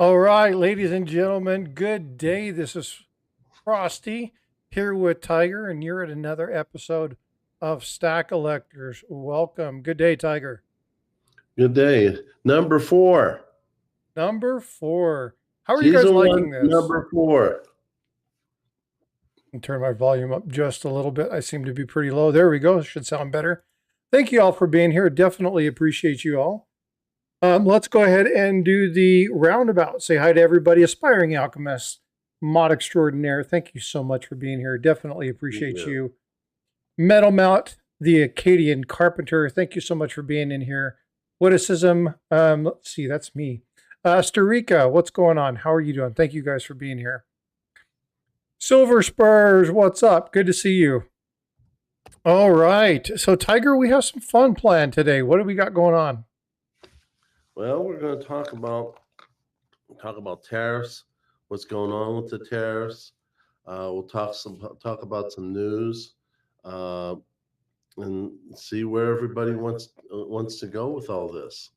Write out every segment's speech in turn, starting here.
All right, ladies and gentlemen, good day. This is Frosty here with Tiger, and you're at another episode of Stack-A-Lectors. Welcome. Good day, Tiger. Good day. Number four. Number 4. How are you guys Season one, liking this? number four. And turn my volume up just a little bit. I seem to be pretty low. There we go. Should sound better. Thank you all for being here. Definitely appreciate you all. Let's go ahead and do the roundabout. Say hi to everybody. Aspiring Alchemist, Mod Extraordinaire. Thank you so much for being here. Definitely appreciate you. Metal Mount, the Acadian Carpenter. Thank you so much for being in here. Witticism. Let's see. That's me. Starika, what's going on? How are you doing? Thank you guys for being here. Silver Spurs, what's up? Good to see you. All right. So, Tiger, we have some fun planned today. What do we got going on? Well, we're going to talk about tariffs, what's going on with the tariffs. We'll talk about some news, and see where everybody wants to go with all this.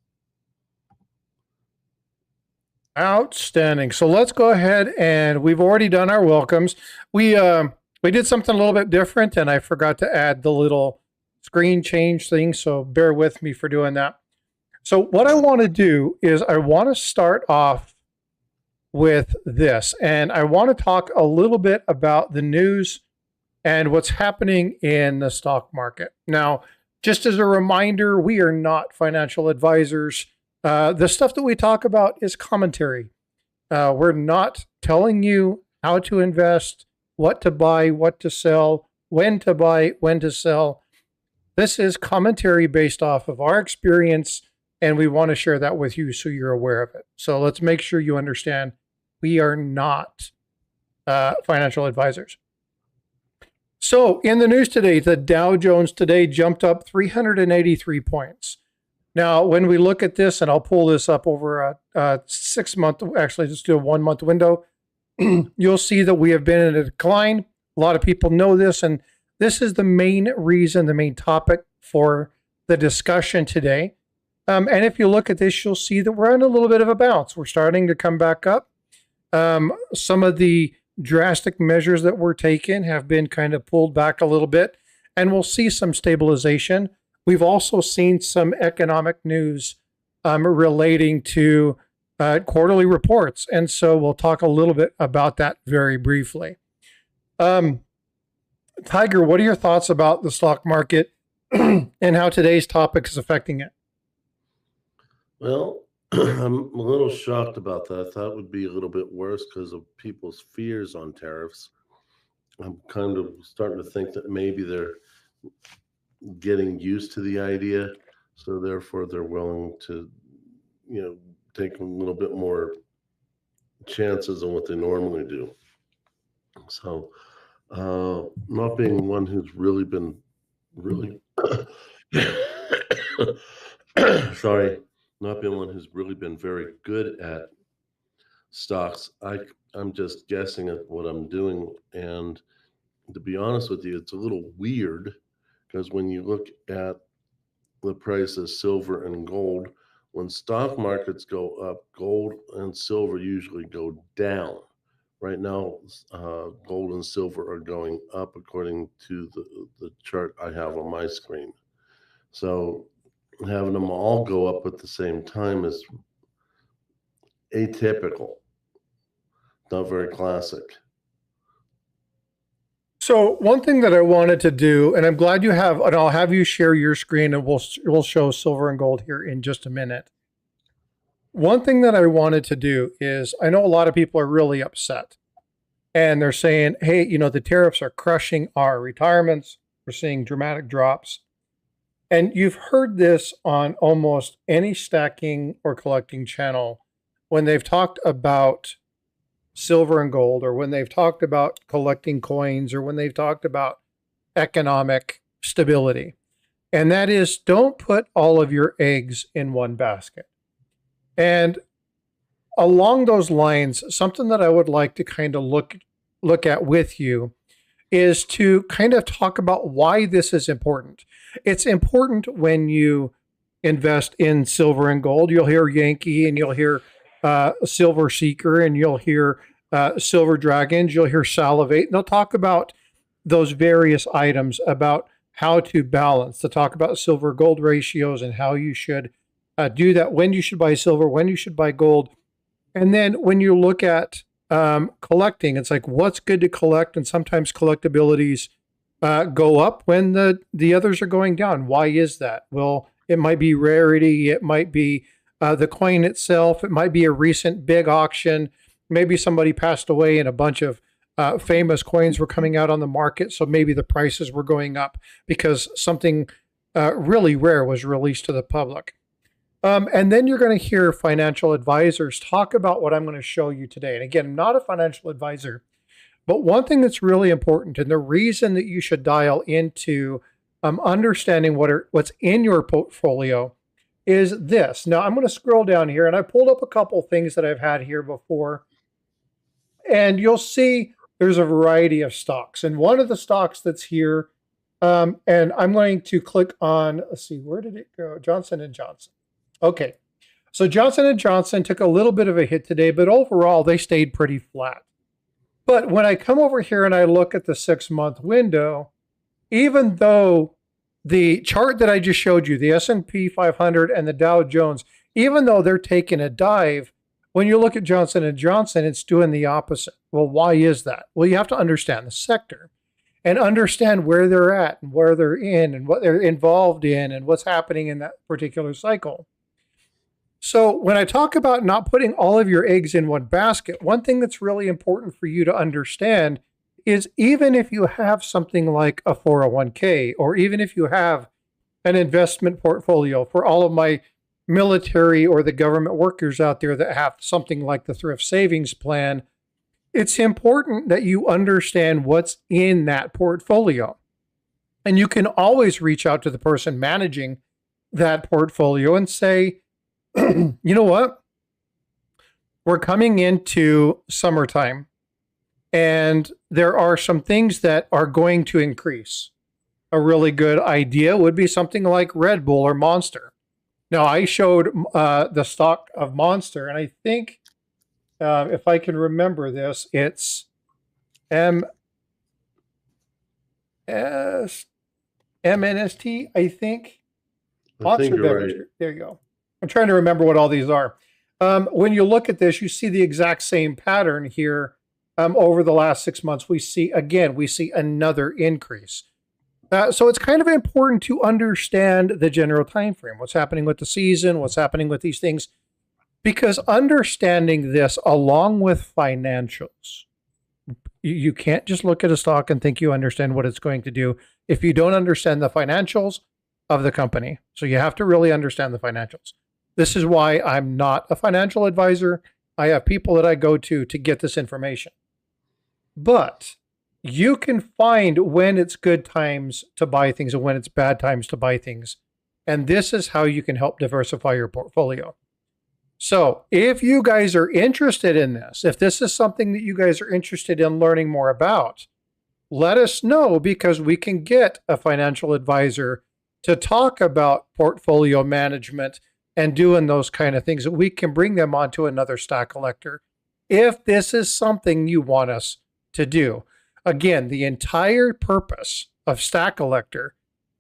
Outstanding. So let's go ahead, and we've already done our welcomes. We did something a little bit different, and I forgot to add the little screen change thing, so bear with me for doing that. So what I want to do is I want to start off with this, and I want to talk a little bit about the news and what's happening in the stock market. Now, just as a reminder, we are not financial advisors. The stuff that we talk about is commentary. We're not telling you how to invest, what to buy, what to sell, when to buy, when to sell. This is commentary based off of our experience, and we want to share that with you so you're aware of it. So let's make sure you understand we are not financial advisors. So in the news today, the Dow Jones today jumped up 383 points. Now, when we look at this, and I'll pull this up over a 6 month, actually just do a 1 month window, you'll see that we have been in a decline. A lot of people know this, and this is the main reason, the main topic for the discussion today. And if you look at this, you'll see that we're on a little bit of a bounce. We're starting to come back up. Some of the drastic measures that were taken have been kind of pulled back a little bit, and we'll see some stabilization. We've also seen some economic news relating to quarterly reports, and so we'll talk a little bit about that very briefly. Tiger, what are your thoughts about the stock market and how today's topic is affecting it? Well, I'm a little shocked about that. I thought it would be a little bit worse because of people's fears on tariffs. I'm kind of starting to think that maybe they're getting used to the idea, so therefore they're willing to, take a little bit more chances than what they normally do. So, not being one who's really been sorry, not being one who's really been very good at stocks, I'm just guessing at what I'm doing, and to be honest with you, it's a little weird. Because when you look at the price of silver and gold, when stock markets go up, gold and silver usually go down. Right now, gold and silver are going up according to the chart I have on my screen. So having them all go up at the same time is atypical, not very classic. So one thing that I wanted to do, and I'm glad you have, and I'll have you share your screen, and we'll show silver and gold here in just a minute. One thing that I wanted to do is, I know a lot of people are really upset, and they're saying, hey, the tariffs are crushing our retirements. We're seeing dramatic drops. And you've heard this on almost any stacking or collecting channel when they've talked about silver and gold, or when they've talked about collecting coins, or when they've talked about economic stability. And that is, don't put all of your eggs in one basket. And along those lines, something that I would like to kind of look at with you is to kind of talk about why this is important. It's important when you invest in silver and gold. You'll hear Yankee and you'll hear Silver Seeker, and you'll hear Silver Dragons, you'll hear Salivate, and they'll talk about those various items, about how to balance, to talk about silver gold ratios and how you should do that, when you should buy silver, when you should buy gold. And then when you look at collecting, it's like what's good to collect, and sometimes collectabilities go up when the others are going down. Why is that? Well, it might be rarity, it might be the coin itself, it might be a recent big auction, maybe somebody passed away and a bunch of famous coins were coming out on the market, so maybe the prices were going up because something really rare was released to the public. And then you're going to hear financial advisors talk about what I'm going to show you today. And again, I'm not a financial advisor, but one thing that's really important, and the reason that you should dial into understanding what's in your portfolio, is this. Now, I'm going to scroll down here, and I pulled up a couple things that I've had here before, and you'll see there's a variety of stocks. And one of the stocks that's here, and I'm going to click on, let's see, where did it go? Johnson & Johnson. Okay, so Johnson & Johnson took a little bit of a hit today, but overall they stayed pretty flat. But when I come over here and I look at the 6-month window, even though the chart that I just showed you, the S&P 500 and the Dow Jones, even though they're taking a dive, when you look at Johnson & Johnson, it's doing the opposite. Well, why is that? Well, you have to understand the sector and understand where they're at and where they're in and what they're involved in and what's happening in that particular cycle. So when I talk about not putting all of your eggs in one basket, one thing that's really important for you to understand is even if you have something like a 401k, or even if you have an investment portfolio, for all of my military or the government workers out there that have something like the thrift savings plan, it's important that you understand what's in that portfolio. And you can always reach out to the person managing that portfolio and say, you know what? We're coming into summertime, and there are some things that are going to increase. A really good idea would be something like Red Bull or Monster. Now, I showed the stock of Monster, and I think if I can remember this, it's MNST, I think. Monster Beverage. Right. There you go. I'm trying to remember what all these are. When you look at this, you see the exact same pattern here. Over the last 6 months, we see another increase. So it's kind of important to understand the general time frame, what's happening with the season, what's happening with these things, because understanding this along with financials, you can't just look at a stock and think you understand what it's going to do if you don't understand the financials of the company. So you have to really understand the financials. This is why I'm not a financial advisor. I have people that I go to get this information. But you can find when it's good times to buy things and when it's bad times to buy things. And this is how you can help diversify your portfolio. So if you guys are interested in this, if this is something that you guys are interested in learning more about, let us know, because we can get a financial advisor to talk about portfolio management and doing those kind of things. We can bring them onto another Stack-A-Lector if this is something you want us to do. Again, the entire purpose of Stack-A-Lector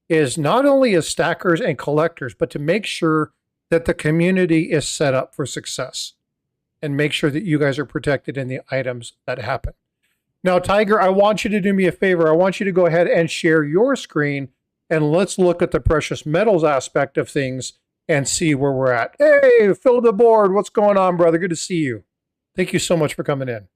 is not only as stackers and collectors, but to make sure that the community is set up for success and make sure that you guys are protected in the items that happen. Now, Tiger, I want you to do me a favor. I want you to go ahead and share your screen, and let's look at the precious metals aspect of things and see where we're at. Hey, Philip the board, what's going on, brother? Good to see you. Thank you so much for coming in.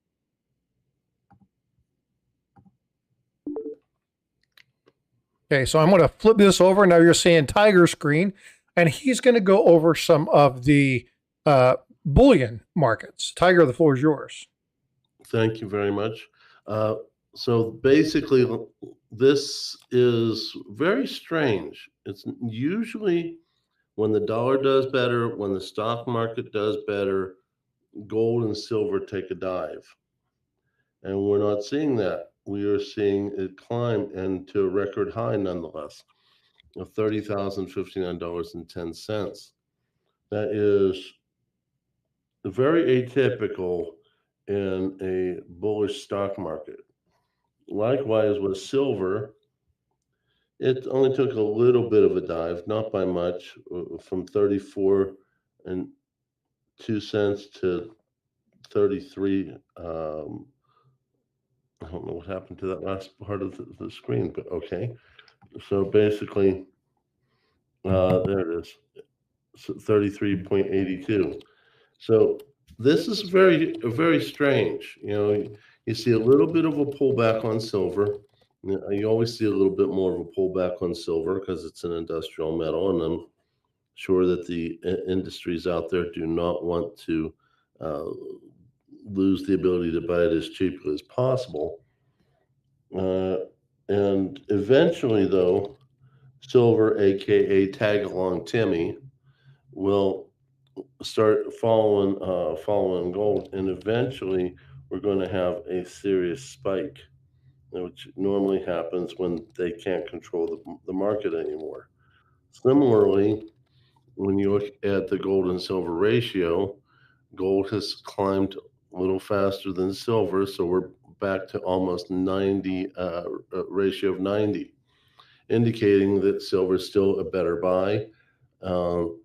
Okay, so I'm going to flip this over. Now you're seeing Tiger's screen, and he's going to go over some of the bullion markets. Tiger, the floor is yours. Thank you very much. So basically, this is very strange. It's usually when the dollar does better, when the stock market does better, gold and silver take a dive. And we're not seeing that. We are seeing it climb, and to a record high nonetheless, of $30,059.10. That is very atypical in a bullish stock market. Likewise, with silver, it only took a little bit of a dive, not by much, from 34 and 2 cents to 33. I don't know what happened to that last part of the screen, but okay. So basically, there it is, so 33.82. So this is very strange. You see a little bit of a pullback on silver. You always see a little bit more of a pullback on silver because it's an industrial metal, and I'm sure that the industries out there do not want to uh, lose the ability to buy it as cheaply as possible. Uh, and eventually, though, silver, aka Tag Along Timmy, will start following gold, and eventually we're going to have a serious spike, which normally happens when they can't control the market anymore. Similarly, when you look at the gold and silver ratio, gold has climbed a little faster than silver, so we're back to almost 90, ratio of 90, indicating that silver is still a better buy. Um,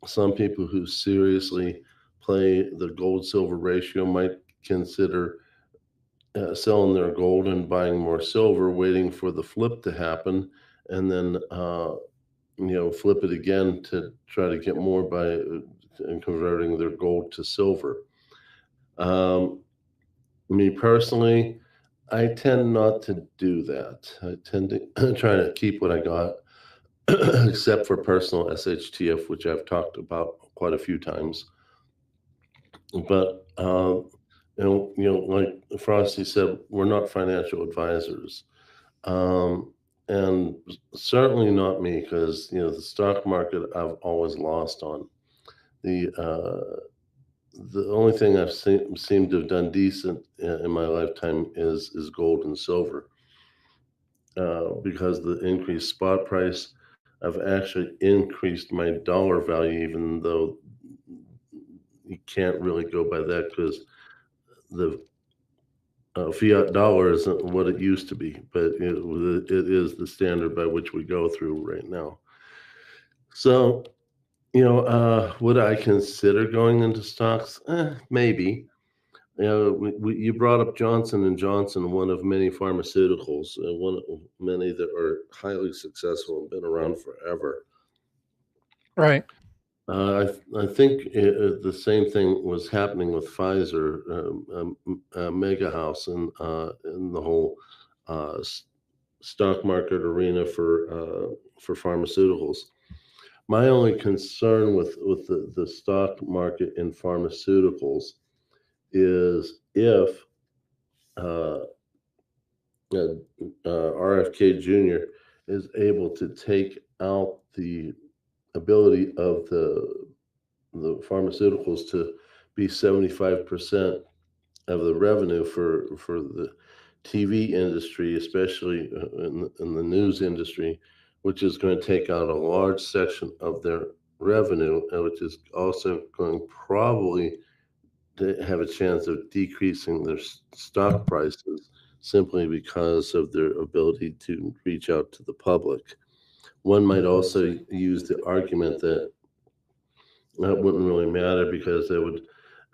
some people who seriously play the gold silver ratio might consider selling their gold and buying more silver, waiting for the flip to happen, and then flip it again to try to get more by and converting their gold to silver. Um, Me personally, I tend not to do that. I tend to try to keep what I got, except for personal SHTF, which I've talked about quite a few times. But like Frosty said, we're not financial advisors, and certainly not me, because the stock market I've always lost on. The only thing I've seemed to have done decent in my lifetime is gold and silver, because the increased spot price. I've actually increased my dollar value, even though you can't really go by that because the fiat dollar isn't what it used to be, but it is the standard by which we go through right now. So, would I consider going into stocks? Maybe. You brought up Johnson and Johnson, one of many pharmaceuticals, one of many that are highly successful and been around forever. Right. I think the same thing was happening with Pfizer, Mega House, and in the whole uh, s- stock market arena for pharmaceuticals. My only concern with the stock market in pharmaceuticals is if uh, uh, RFK Jr. is able to take out the ability of the pharmaceuticals to be 75% of the revenue for the TV industry, especially in the news industry, which is going to take out a large section of their revenue, and which is also going probably to have a chance of decreasing their stock prices simply because of their ability to reach out to the public. One might also use the argument that that wouldn't really matter because they would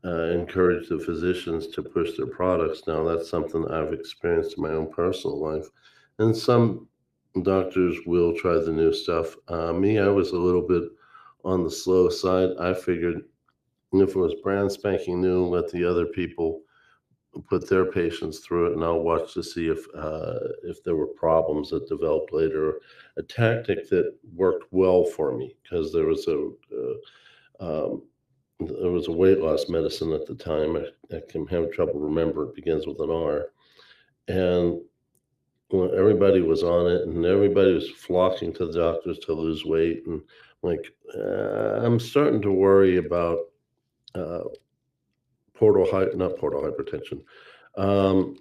encourage the physicians to push their products. Now, that's something I've experienced in my own personal life. And some doctors will try the new stuff. Me, I was a little bit on the slow side. I figured if it was brand spanking new, let the other people put their patients through it, and I'll watch to see if there were problems that developed later. A tactic that worked well for me because um, there was a weight loss medicine at the time. I can have trouble remembering. It begins with an R, and well, everybody was on it, and everybody was flocking to the doctors to lose weight. And like, I'm starting to worry about uh, not portal hypertension. Um,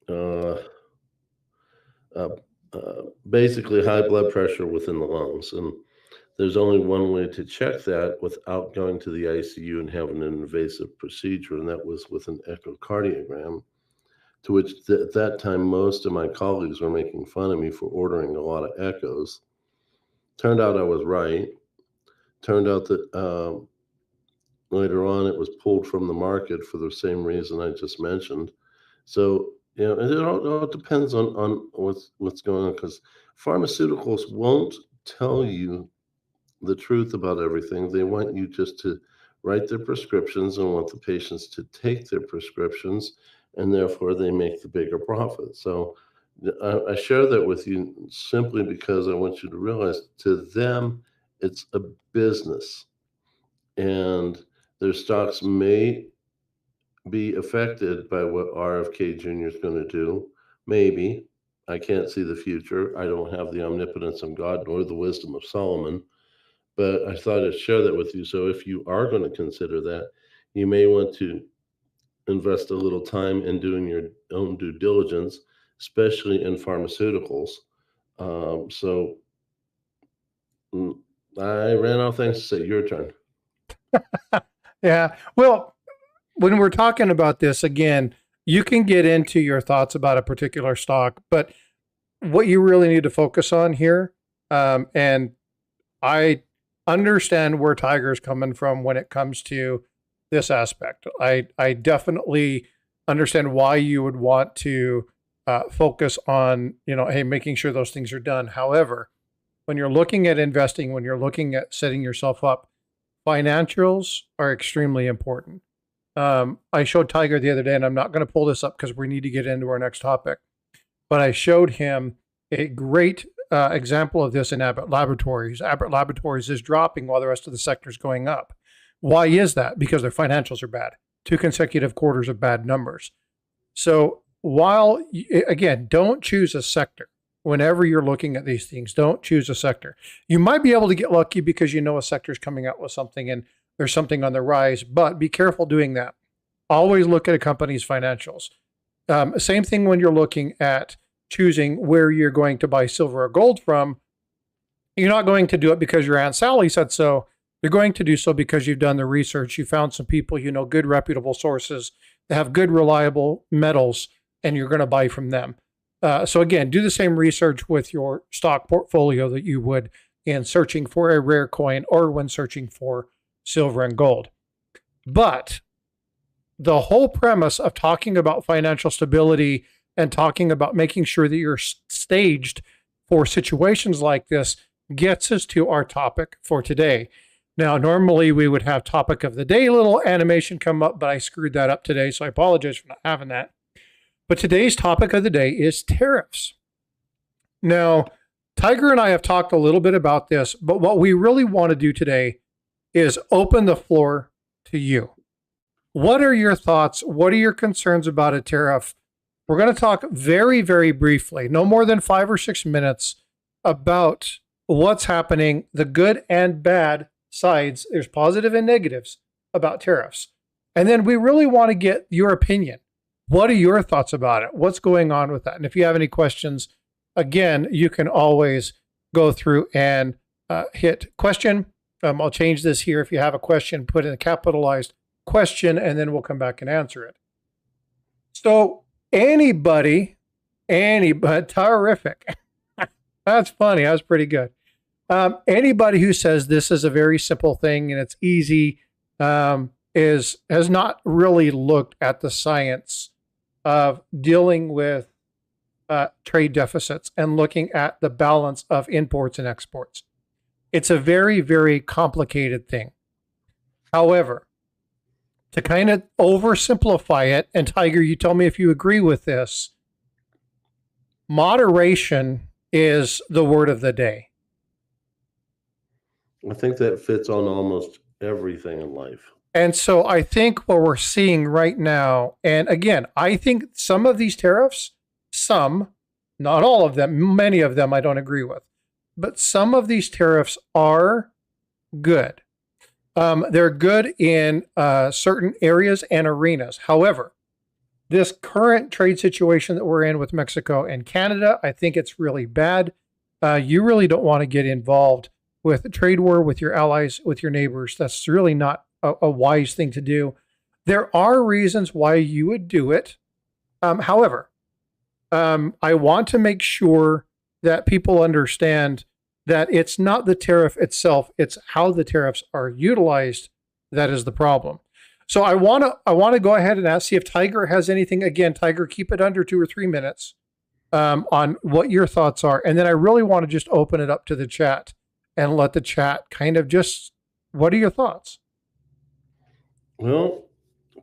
uh, uh, Basically high blood pressure within the lungs. And there's only one way to check that without going to the ICU and having an invasive procedure, and that was with an echocardiogram, to which at that time, most of my colleagues were making fun of me for ordering a lot of echoes. Turned out I was right. Turned out that later on it was pulled from the market for the same reason I just mentioned. So, it all depends on what's going on, because pharmaceuticals won't tell you the truth about everything. They want you just to write their prescriptions and want the patients to take their prescriptions, and therefore they make the bigger profit. So I share that with you simply because I want you to realize, to them, it's a business, and their stocks may be affected by what RFK Jr. is going to do. Maybe. I can't see the future. I don't have the omnipotence of God nor the wisdom of Solomon. But I thought I'd share that with you. So if you are going to consider that, you may want to invest a little time in doing your own due diligence, especially in pharmaceuticals. So I ran out of things to say. Your turn. Yeah. Well, when we're talking about this, again, you can get into your thoughts about a particular stock, but what you really need to focus on here, and I understand where Tiger's coming from when it comes to this aspect. I definitely understand why you would want to focus on, hey, making sure those things are done. However, when you're looking at investing, when you're looking at setting yourself up, financials are extremely important. I showed Tiger the other day, and I'm not going to pull this up because we need to get into our next topic, but I showed him a great example of this in Abbott Laboratories. Abbott Laboratories is dropping while the rest of the sector is going up. Why is that? Because their financials are bad. 2 consecutive quarters of bad numbers. So again, don't choose a sector. Whenever you're looking at these things, don't choose a sector. You might be able to get lucky because a sector is coming out with something and there's something on the rise, but be careful doing that. Always look at a company's financials. Same thing when you're looking at choosing where you're going to buy silver or gold from. You're not going to do it because your Aunt Sally said so. You're going to do so because you've done the research. You found some people, good reputable sources that have good reliable metals, and you're going to buy from them. So again, do the same research with your stock portfolio that you would in searching for a rare coin or when searching for silver and gold. But the whole premise of talking about financial stability and talking about making sure that you're staged for situations like this gets us to our topic for today. Now, normally we would have topic of the day, little animation come up, but I screwed that up today, so I apologize for not having that. But today's topic of the day is tariffs. Now, Tiger and I have talked a little bit about this, but what we really want to do today is open the floor to you. What are your thoughts? What are your concerns about a tariff? We're going to talk very, very briefly, no more than 5 or 6 minutes, about what's happening, the good and bad sides. There's positive and negatives about tariffs. And then we really want to get your opinion. What are your thoughts about it? What's going on with that? And if you have any questions, again, you can always go through and hit question. I'll change this here. If you have a question, put in a capitalized question, and then we'll come back and answer it. So anybody, terrific. That's funny. That was pretty good. Anybody who says this is a very simple thing and it's easy has not really looked at the science of dealing with trade deficits and looking at the balance of imports and exports. It's a very, very complicated thing. However, to kind of oversimplify it, and Tiger, you tell me if you agree with this, moderation is the word of the day. I think that fits on almost everything in life. And so I think what we're seeing right now, and again, I think some of these tariffs, not all of them, many of them I don't agree with, but some of these tariffs are good. They're good in certain areas and arenas. However, this current trade situation that we're in with Mexico and Canada, I think it's really bad. You really don't want to get involved with a trade war with your allies, with your neighbors. That's really not a wise thing to do. There are reasons why you would do it. However, I want to make sure that people understand that it's not the tariff itself; it's how the tariffs are utilized that is the problem. So I want to go ahead and see if Tiger has anything. Again, Tiger, keep it under 2 or 3 minutes on what your thoughts are, and then I really want to just open it up to the chat and let the chat kind of just. What are your thoughts? Well,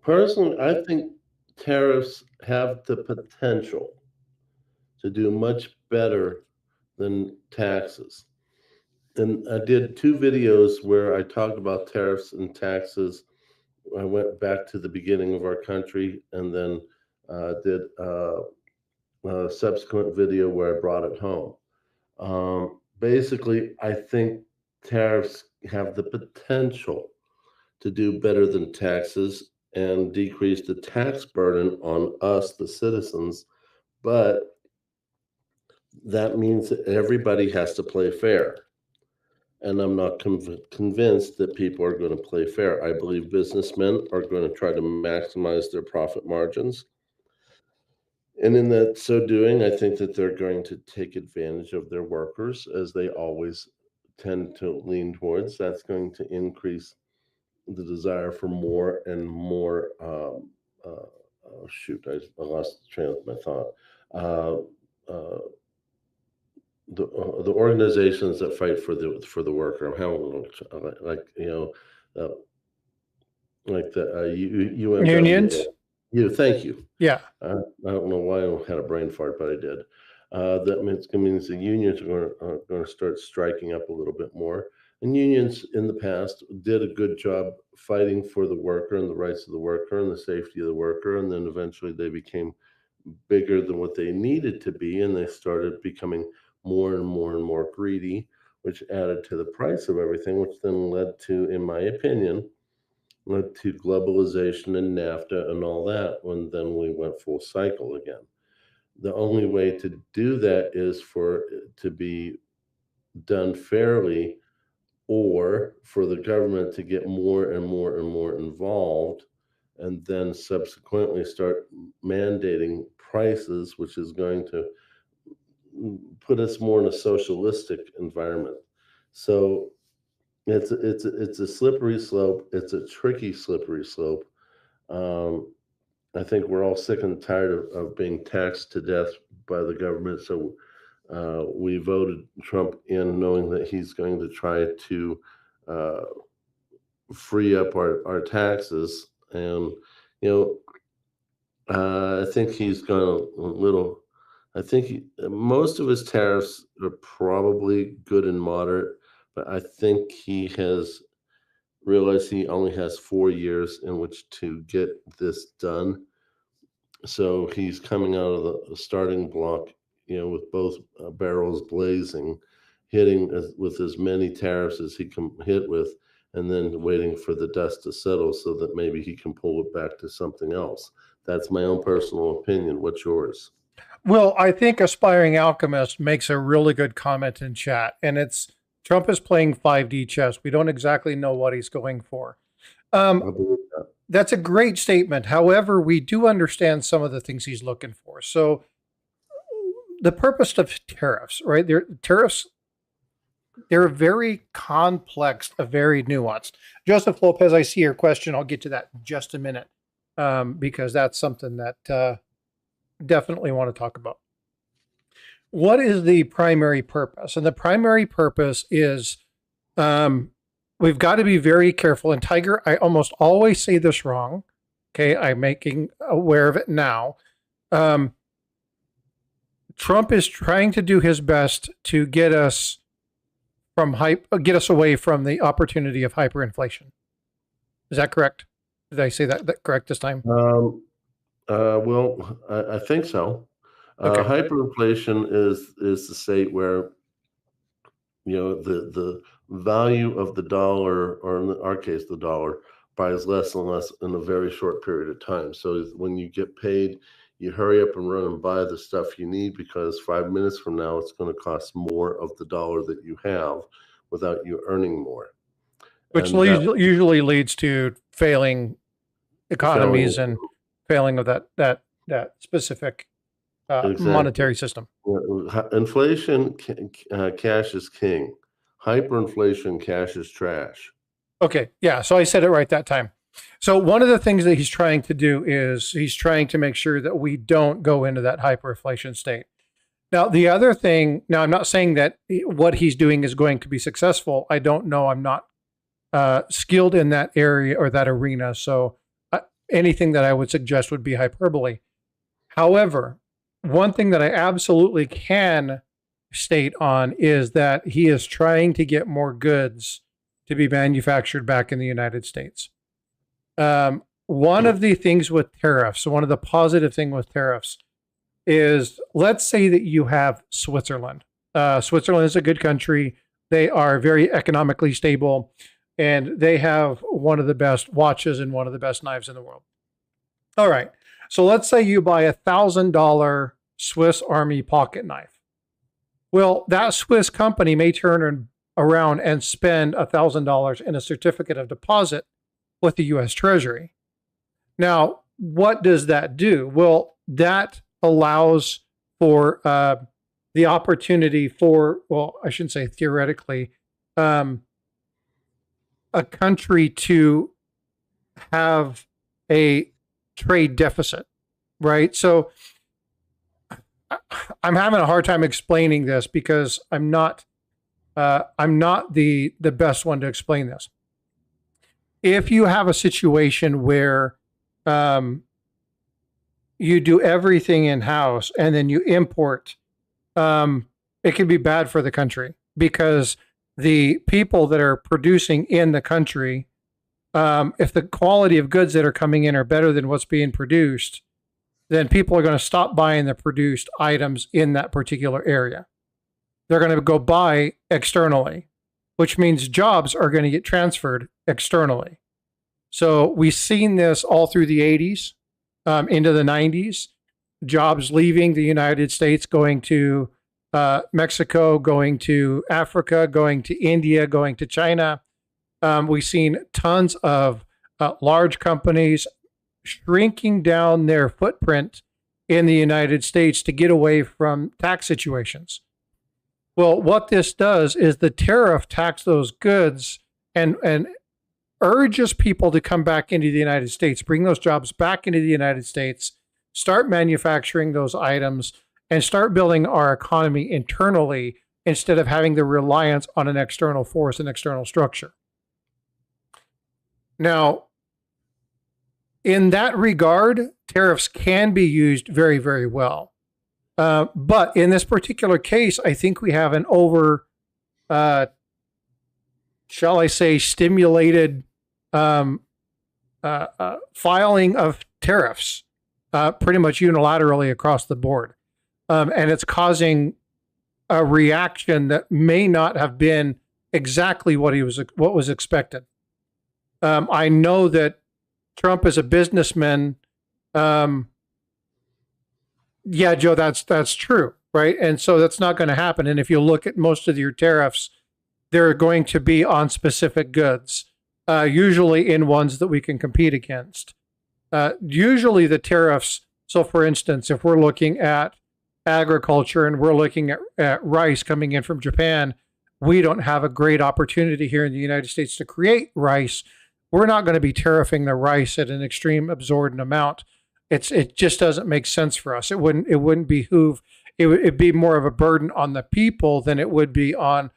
personally, I think tariffs have the potential to do much better than taxes. And I did 2 videos where I talked about tariffs and taxes. I went back to the beginning of our country and then did a subsequent video where I brought it home. Basically, I think tariffs have the potential to do better than taxes and decrease the tax burden on us, the citizens. But that means that everybody has to play fair. And I'm not convinced that people are going to play fair. I believe businessmen are going to try to maximize their profit margins. And in that so doing, I think that they're going to take advantage of their workers as they always tend to lean towards. That's going to increase the desire for more and more. Oh shoot, I lost the train of my thought. Uh, uh, the organizations that fight for the worker. I'm having a little like uh, like the Unions? UMW. You, thank you. Yeah. I don't know why I had a brain fart, but I did. That means the unions are going to start striking up a little bit more. And unions in the past did a good job fighting for the worker and the rights of the worker and the safety of the worker. And then eventually they became bigger than what they needed to be. And they started becoming more and more and more greedy, which added to the price of everything, which then led to, in my opinion, led to globalization and NAFTA and all that when then we went full cycle again. The only way to do that is for it to be done fairly or for the government to get more and more and more involved and then subsequently start mandating prices, which is going to put us more in a socialistic environment. So it's a slippery slope. It's a tricky slippery slope. Um, I think we're all sick and tired of being taxed to death by the government. So we voted Trump in knowing that he's going to try to uh, free up our taxes. And, I think he's gone a little, I think most of his tariffs are probably good and moderate, but I think he has realized he only has 4 years in which to get this done. So he's coming out of the starting block, with both barrels blazing, hitting with as many tariffs as he can hit with, and then waiting for the dust to settle so that maybe he can pull it back to something else. That's my own personal opinion. What's yours? Well, I think Aspiring Alchemist makes a really good comment in chat, and it's Trump is playing 5D chess. We don't exactly know what he's going for. I believe that. That's a great statement. However, we do understand some of the things he's looking for. So, the purpose of tariffs, right? Tariffs, they're very complex, very nuanced. Joseph Lopez, I see your question. I'll get to that in just a minute because that's something that definitely want to talk about. What is the primary purpose? And the primary purpose is we've got to be very careful. And Tiger, I almost always say this wrong. Okay, I'm making aware of it now. Trump is trying to do his best to get us get us away from the opportunity of hyperinflation. Is that correct? Did I say that correct this time? Well, I think so. Okay. Hyperinflation is the state where the value of the dollar, or in our case, the dollar, buys less and less in a very short period of time. So when you get paid, you hurry up and run and buy the stuff you need because 5 minutes from now it's going to cost more of the dollar that you have, without you earning more. Which And that usually leads to failing economies and failing of that specific monetary system. inflation, cash is king. Hyperinflation, cash is trash. Okay, yeah, so I said it right that time. So one of the things that he's trying to do is he's trying to make sure that we don't go into that hyperinflation state. Now, the other thing, now I'm not saying that what he's doing is going to be successful. I don't know. I'm not skilled in that area or that arena. So anything that I would suggest would be hyperbole. However, one thing that I absolutely can state on is that he is trying to get more goods to be manufactured back in the United States. One of the things with tariffs, one of the positive things with tariffs is, let's say that you have Switzerland. Switzerland is a good country. They are very economically stable, and they have one of the best watches and one of the best knives in the world. All right. So let's say you buy $1,000 Swiss Army pocket knife. Well, that Swiss company may turn around and spend $1,000 in a certificate of deposit with the U.S. Treasury. Now, what does that do? Well, that allows for the opportunity for, well, I shouldn't say theoretically, a country to have a trade deficit, right? So I'm having a hard time explaining this because I'm not the best one to explain this. If you have a situation where you do everything in-house and then you import, it can be bad for the country because the people that are producing in the country, if the quality of goods that are coming in are better than what's being produced, then people are going to stop buying the produced items in that particular area. They're going to go buy externally, which means jobs are going to get transferred externally. So we've seen this all through the 80s, into the 90s, jobs leaving the United States, going to Mexico, going to Africa, going to India, going to China. We've seen tons of large companies shrinking down their footprint in the United States to get away from tax situations. Well, what this does is the tariff tax those goods and urges people to come back into the United States, bring those jobs back into the United States, start manufacturing those items, and start building our economy internally instead of having the reliance on an external force and external structure. Now, in that regard, tariffs can be used very, very well. But in this particular case, I think we have an over, shall I say, stimulated filing of tariffs pretty much unilaterally across the board. And it's causing a reaction that may not have been exactly what was expected. I know that Trump is a businessman. Yeah, Joe, that's true, right? And so that's not going to happen. And if you look at most of your tariffs, they're going to be on specific goods, usually in ones that we can compete against. Usually the tariffs, so for instance, if we're looking at agriculture and we're looking at rice coming in from Japan, we don't have a great opportunity here in the United States to create rice. We're not going to be tariffing the rice at an extreme absorbent amount. It just doesn't make sense for us. It wouldn't behoove. It'd be more of a burden on the people than it would be on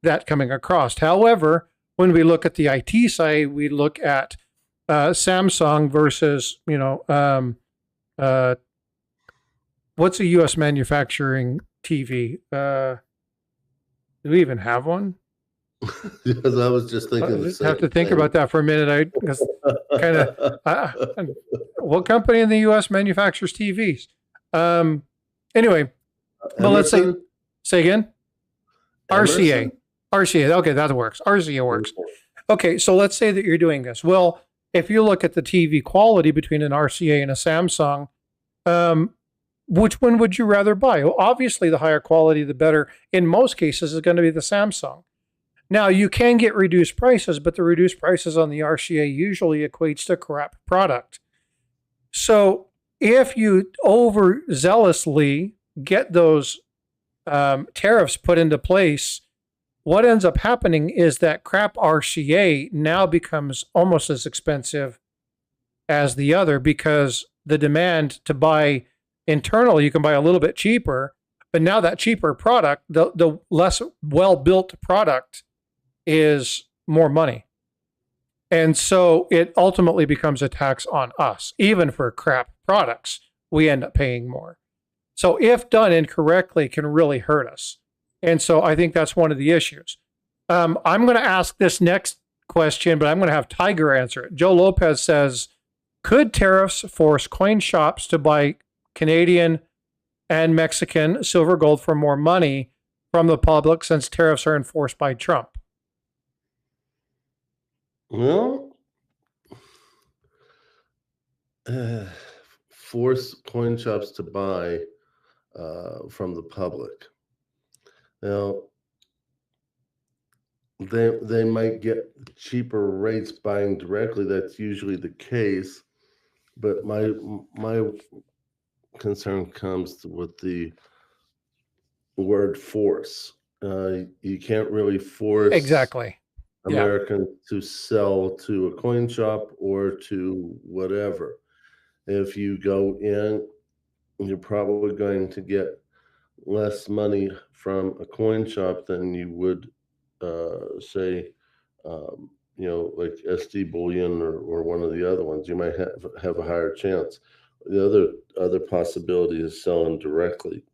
that coming across. However, when we look at the IT side, we look at Samsung versus, what's a U.S. manufacturing TV? Do we even have one? Yes, I was just thinking. I have to think about that for a minute. What company in the U.S. manufactures TVs? Anyway, well, let's say again. RCA. RCA. Okay, that works. RCA works. Okay, so let's say that you're doing this. Well, if you look at the TV quality between an RCA and a Samsung, which one would you rather buy? Well, obviously, the higher quality, the better. In most cases, is going to be the Samsung. Now, you can get reduced prices, but the reduced prices on the RCA usually equates to crap product. So if you overzealously get those tariffs put into place, what ends up happening is that crap RCA now becomes almost as expensive as the other, because the demand to buy internally, you can buy a little bit cheaper, but now that cheaper product, the less well-built product, is more money. And so it ultimately becomes a tax on us. Even for crap products, we end up paying more. So if done incorrectly, can really hurt us. And so I think that's one of the issues. I'm going to ask this next question, but I'm going to have Tiger answer it. Joe Lopez says, could tariffs force coin shops to buy Canadian and Mexican silver gold for more money from the public since tariffs are enforced by Trump? Well, force coin shops to buy from the public. Now, they might get cheaper rates buying directly. That's usually the case. But my concern comes with the word force. You can't really force Exactly. Americans to sell to a coin shop or to whatever. If you go in, you're probably going to get less money from a coin shop than you would, say, like SD Bullion or one of the other ones. You might have a higher chance. The other possibility is selling directly.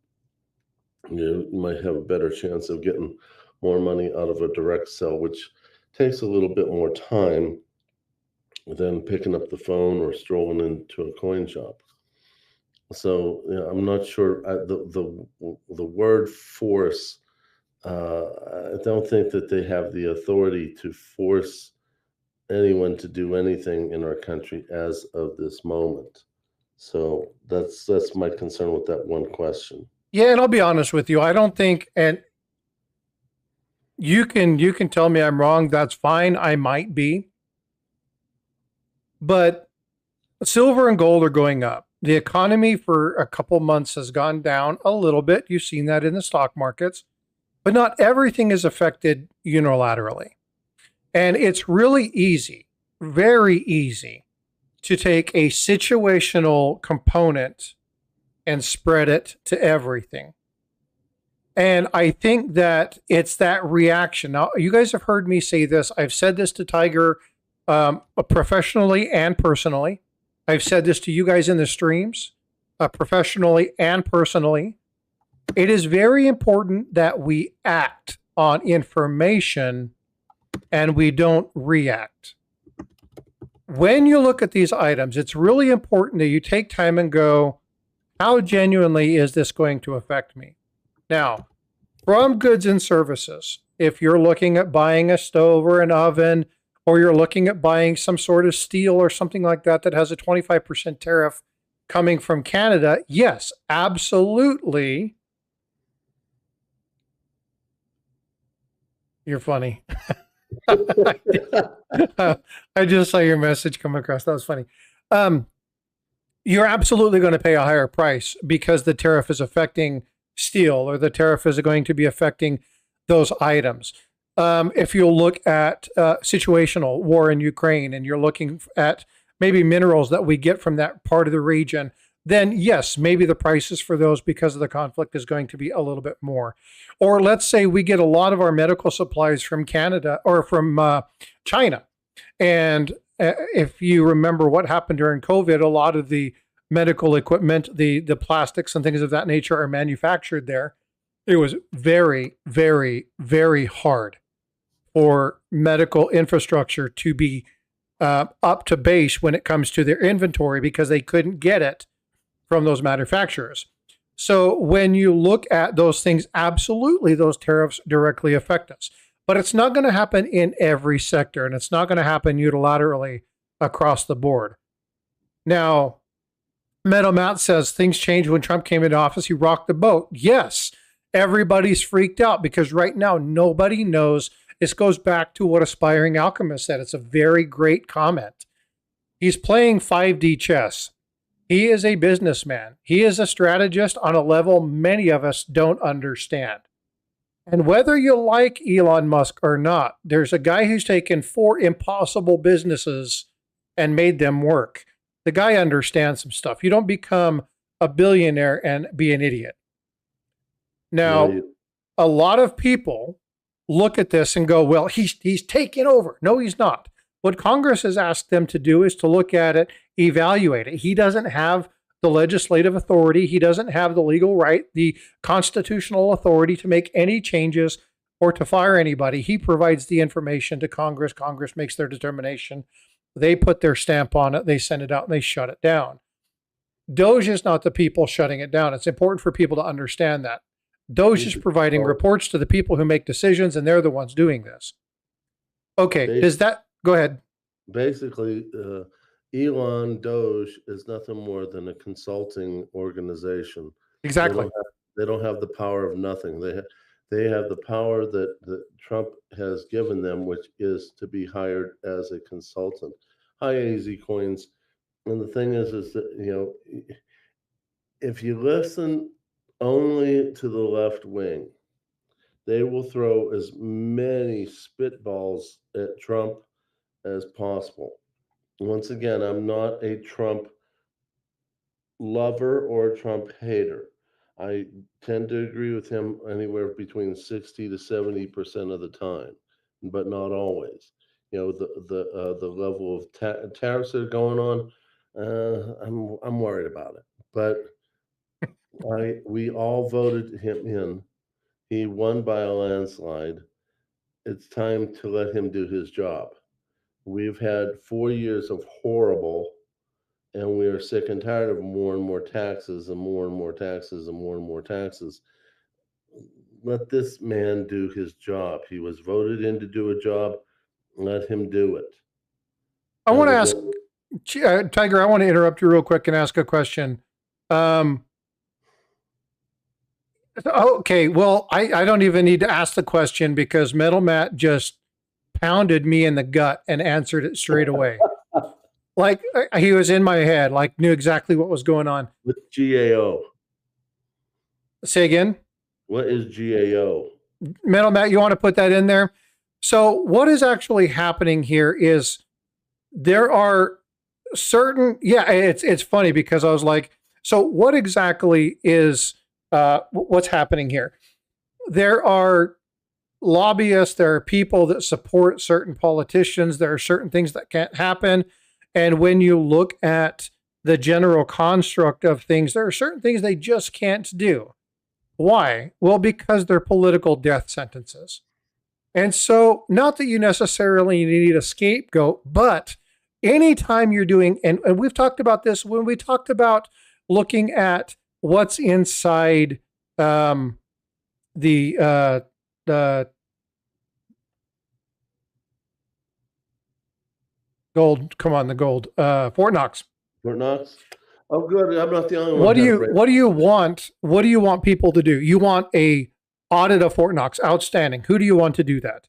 You might have a better chance of getting more money out of a direct sell, which takes a little bit more time than picking up the phone or strolling into a coin shop. So I'm not sure. The word force, I don't think that they have the authority to force anyone to do anything in our country as of this moment. So that's my concern with that one question. Yeah, and I'll be honest with you. I don't think, and you can tell me I'm wrong. That's fine. I might be. But silver and gold are going up. The economy for a couple months has gone down a little bit. You've seen that in the stock markets, but not everything is affected unilaterally. And it's really easy, very easy, to take a situational component and spread it to everything. And I think that it's that reaction. Now, you guys have heard me say this. I've said this to Tiger professionally and personally. I've said this to you guys in the streams, professionally and personally. It is very important that we act on information and we don't react. When you look at these items, it's really important that you take time and go, how genuinely is this going to affect me? Now, from goods and services, if you're looking at buying a stove or an oven, or you're looking at buying some sort of steel or something like that that has a 25% tariff coming from Canada, yes, absolutely. You're funny. I just saw your message come across. That was funny. You're absolutely going to pay a higher price because the tariff is affecting steel, or the tariff is going to be affecting those items. If you look at situational war in Ukraine and you're looking at maybe minerals that we get from that part of the region, then yes, maybe the prices for those because of the conflict is going to be a little bit more. Or let's say we get a lot of our medical supplies from Canada or from China. And if you remember what happened during COVID, a lot of the medical equipment, the plastics and things of that nature are manufactured there. It was very, very, very hard for medical infrastructure to be up to base when it comes to their inventory because they couldn't get it from those manufacturers. So when you look at those things, absolutely those tariffs directly affect us. But it's not going to happen in every sector, and it's not going to happen unilaterally across the board. Now, Meadow Matt says things changed when Trump came into office. He rocked the boat. Yes, everybody's freaked out because right now nobody knows This goes back to what Aspiring Alchemist said. It's a very great comment. He's playing 5D chess. He is a businessman. He is a strategist on a level many of us don't understand. And whether you like Elon Musk or not, there's a guy who's taken 4 impossible businesses and made them work. The guy understands some stuff. You don't become a billionaire and be an idiot. Now, a lot of people look at this and go, well, he's taking over. No, he's not. What Congress has asked them to do is to look at it, evaluate it. He doesn't have the legislative authority. He doesn't have the legal right, the constitutional authority to make any changes or to fire anybody. He provides the information to Congress. Congress makes their determination. They put their stamp on it. They send it out and they shut it down. Doge is not the people shutting it down. It's important for people to understand that. Doge is providing reports to the people who make decisions, and they're the ones doing this. Okay, does that, go ahead. Basically, Elon Doge is nothing more than a consulting organization. Exactly. They don't have the power of nothing. They have the power that Trump has given them, which is to be hired as a consultant. Hi, AZ Coins. And the thing is that, you know, if you listen only to the left wing, they will throw as many spitballs at Trump as possible. Once again, I'm not a Trump lover or a Trump hater. I tend to agree with him anywhere between 60 to 70% of the time, but not always. You know, the level of tariffs that are going on, I'm worried about it. But we all voted him in. He won by a landslide. It's time to let him do his job. We've had 4 years of horrible, and we are sick and tired of more and more taxes and more and more taxes and more and more taxes. Let this man do his job. He was voted in to do a job. Let him do it. I want to ask, Tiger, I want to interrupt you real quick and ask a question. Okay, well, I don't even need to ask the question because Metal Matt just pounded me in the gut and answered it straight away. Like he was in my head, like knew exactly what was going on. What's GAO? Say again? What is GAO? Metal Matt, you want to put that in there? So what is actually happening here is there are certain, it's funny because I was like, so what exactly is what's happening here? There are lobbyists, there are people that support certain politicians, there are certain things that can't happen. And when you look at the general construct of things, there are certain things they just can't do. Why? Well, because they're political death sentences. And so, not that you necessarily need a scapegoat, but anytime you're doing, and we've talked about this when we talked about looking at what's inside the gold. Come on, the gold. Fort Knox. Fort Knox. Oh, good. I'm not the only one. What do you want? What do you want people to do? You want a audit of Fort Knox. Outstanding. Who do you want to do that?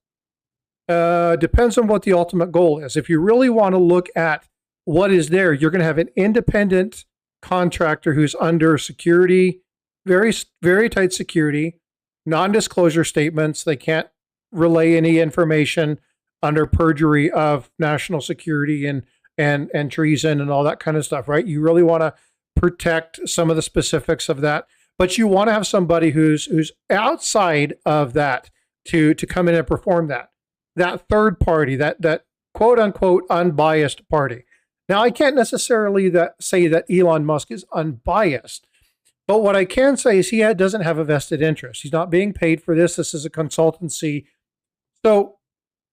Depends on what the ultimate goal is. If you really want to look at what is there, you're going to have an independent contractor who's under security, very, very tight security, non-disclosure statements. They can't relay any information under perjury of national security and treason and all that kind of stuff, right? You really want to protect some of the specifics of that, but you want to have somebody who's outside of that to come in and perform that third party, that quote unquote unbiased party. Now, I can't necessarily say that Elon Musk is unbiased, but what I can say is he doesn't have a vested interest. He's not being paid for this. This is a consultancy. So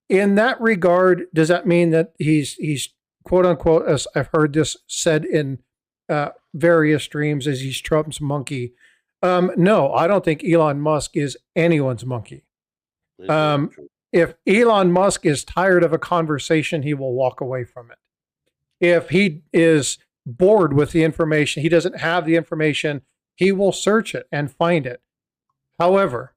in that regard, does that mean that he's quote unquote, as I've heard this said in various streams, as he's Trump's monkey? No, I don't think Elon Musk is anyone's monkey. If Elon Musk is tired of a conversation, he will walk away from it. If he is bored with the information, he doesn't have the information, he will search it and find it. However,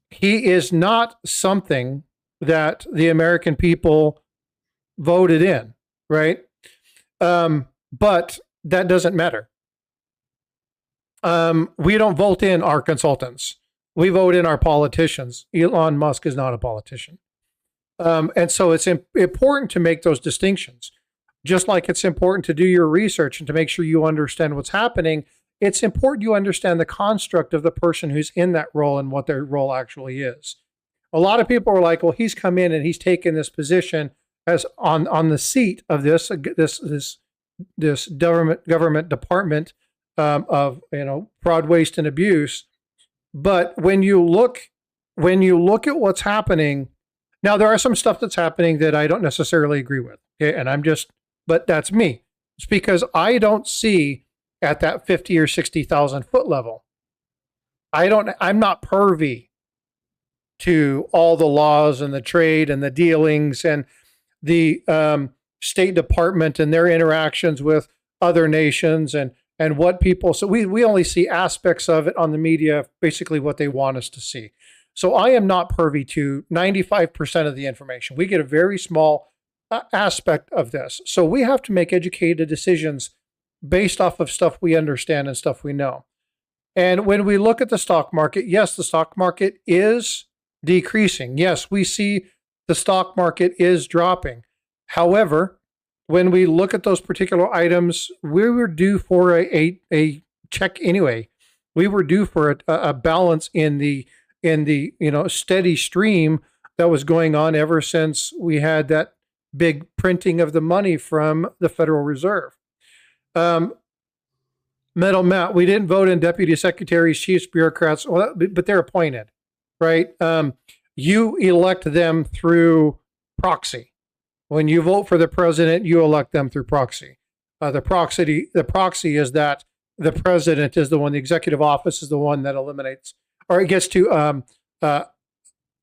he is not something that the American people voted in, right? But that doesn't matter. We don't vote in our consultants. We vote in our politicians. Elon Musk is not a politician. And so it's important to make those distinctions. Just like it's important to do your research and to make sure you understand what's happening, it's important you understand the construct of the person who's in that role and what their role actually is. A lot of people are like, well, he's come in and he's taken this position as on the seat of this government department of fraud, waste, and abuse. But when you look at what's happening now, there are some stuff that's happening that I don't necessarily agree with. Okay, and but that's me. It's because I don't see at that 50 or 60,000 foot level. I'm not pervy to all the laws and the trade and the dealings and the State Department and their interactions with other nations and what people. So we only see aspects of it on the media, basically what they want us to see. So I am not pervy to 95% of the information. We get a very small aspect of this. So we have to make educated decisions based off of stuff we understand and stuff we know. And when we look at the stock market, yes, the stock market is decreasing. Yes, we see the stock market is dropping. However, when we look at those particular items, we were due for a check anyway. We were due for a balance in the steady stream that was going on ever since we had that big printing of the money from the Federal Reserve. Metal Matt, we didn't vote in deputy secretaries, chiefs, bureaucrats, but they're appointed, right? You elect them through proxy. When you vote for the president, you elect them through proxy. The proxy is that the president is the one, the executive office is the one that eliminates, or it gets to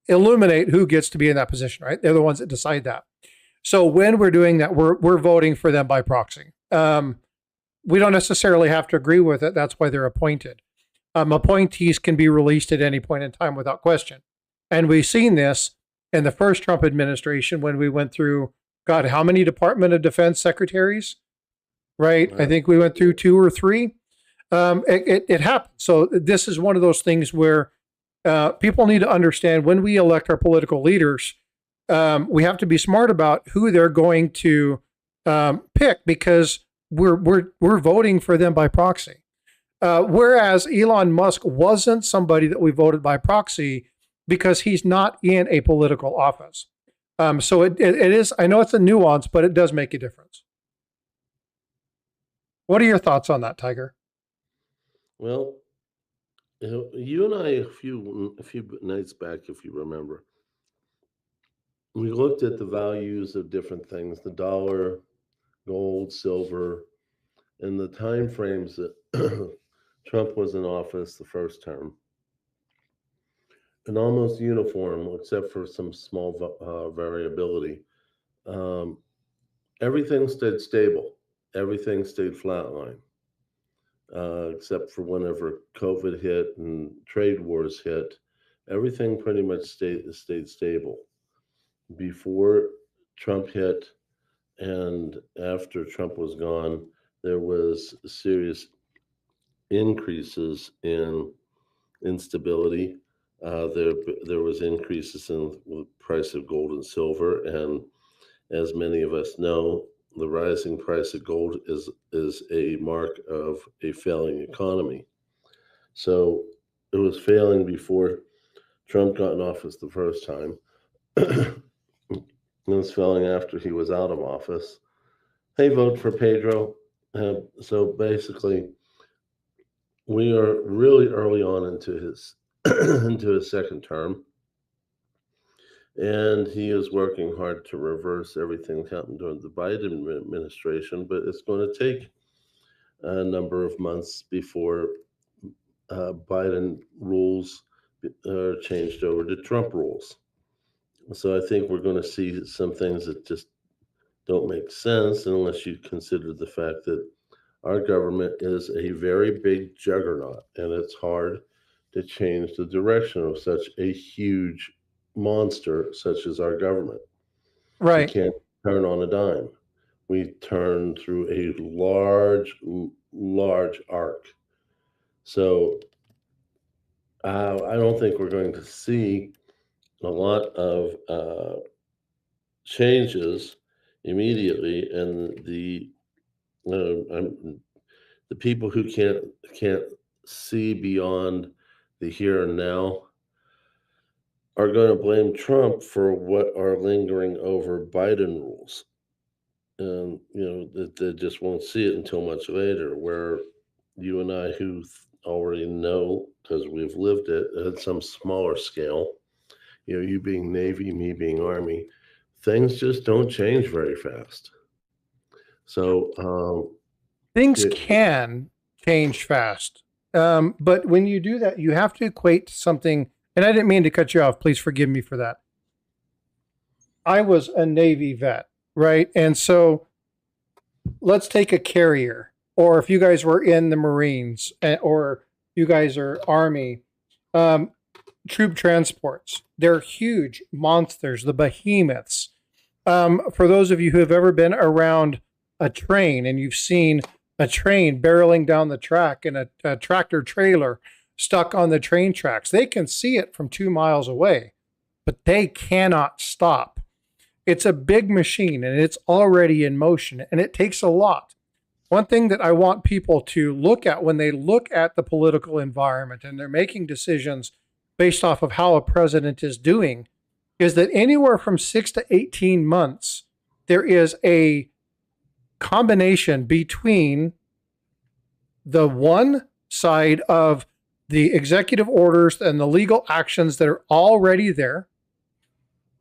illuminate who gets to be in that position, right? They're the ones that decide that. So when we're doing that, we're voting for them by proxy. We don't necessarily have to agree with it. That's why they're appointed. Appointees can be released at any point in time without question. And we've seen this in the first Trump administration when we went through, God, how many Department of Defense secretaries, right? I think we went through 2 or 3. It happened. So this is one of those things where people need to understand when we elect our political leaders, we have to be smart about who they're going to pick, because we're voting for them by proxy. Whereas Elon Musk wasn't somebody that we voted by proxy because he's not in a political office. So it is, I know it's a nuance, but it does make a difference. What are your thoughts on that, Tiger? Well, you and I, a few nights back, if you remember, we looked at the values of different things, the dollar, gold, silver, and the time frames that Trump was in office the first term. And almost uniform, except for some small variability. Everything stayed stable. Everything stayed flatline. Except for whenever COVID hit and trade wars hit, everything pretty much stayed stable. Before Trump hit and after Trump was gone, there was serious increases in instability. There was increases in the price of gold and silver, and as many of us know, the rising price of gold is a mark of a failing economy. So it was failing before Trump got in office the first time. It was failing after he was out of office. Hey, vote for Pedro. So basically, we are really early on into his into his second term, and he is working hard to reverse everything that happened during the Biden administration. But it's going to take a number of months before Biden rules are changed over to Trump rules. So I think we're going to see some things that just don't make sense unless you consider the fact that our government is a very big juggernaut, and it's hard to change the direction of such a huge monster such as our government. We Right. can't turn on a dime. We turn through a large arc. So I don't think we're going to see a lot of changes immediately, and the people who can't see beyond the here and now are going to blame Trump for what are lingering over Biden rules. And that they just won't see it until much later, where you and I, who already know because we've lived it at some smaller scale, you being Navy, me being Army, things just don't change very fast. So Things it, can change fast. But when you do that, you have to equate something. And I didn't mean to cut you off. Please forgive me for that. I was a Navy vet, right? And so let's take a carrier, or if you guys were in the Marines, or you guys are Army, troop transports. They're huge monsters, the behemoths. For those of you who have ever been around a train and you've seen a train barreling down the track and a tractor trailer stuck on the train tracks, they can see it from 2 miles away, but they cannot stop. It's a big machine and it's already in motion, and it takes a lot. One thing that I want people to look at when they look at the political environment and they're making decisions based off of how a president is doing is that anywhere from 6 to 18 months, there is a combination between the one side of the executive orders and the legal actions that are already there,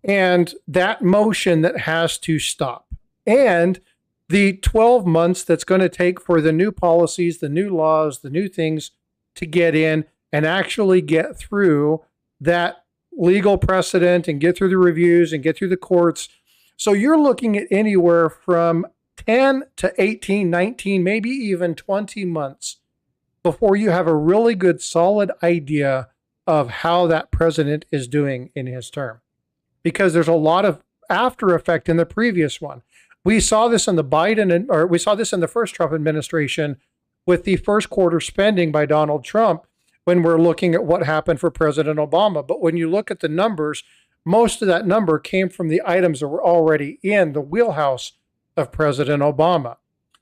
and that motion that has to stop, and the 12 months that's going to take for the new policies, the new laws, the new things to get in and actually get through that legal precedent and get through the reviews and get through the courts. So you're looking at anywhere from 10 to 18, 19, maybe even 20 months before you have a really good, solid idea of how that president is doing in his term. Because there's a lot of after effect in the previous one. We saw this in the we saw this in the first Trump administration with the first quarter spending by Donald Trump when we're looking at what happened for President Obama. But when you look at the numbers, most of that number came from the items that were already in the wheelhouse of President Obama.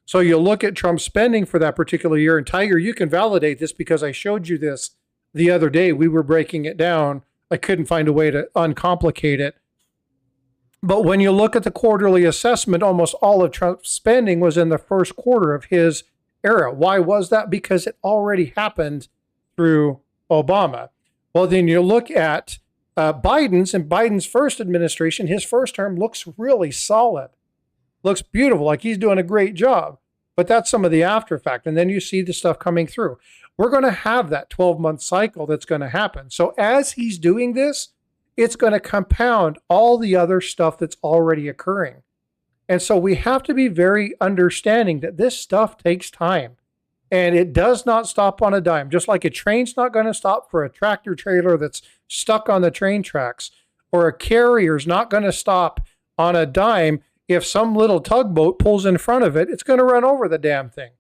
So you look at Trump's spending for that particular year, and Tiger, you can validate this because I showed you this the other day. We were breaking it down. I couldn't find a way to uncomplicate it. But when you look at the quarterly assessment, almost all of Trump's spending was in the first quarter of his era. Why was that? Because it already happened through Obama. Well, then you look at Biden's first administration, his first term looks really solid, looks beautiful, like he's doing a great job. But that's some of the after effect. And then you see the stuff coming through. We're going to have that 12-month cycle that's going to happen. So as he's doing this, it's going to compound all the other stuff that's already occurring. And so we have to be very understanding that this stuff takes time. And it does not stop on a dime. Just like a train's not going to stop for a tractor trailer that's stuck on the train tracks, or a carrier's not going to stop on a dime. If some little tugboat pulls in front of it, it's going to run over the damn thing.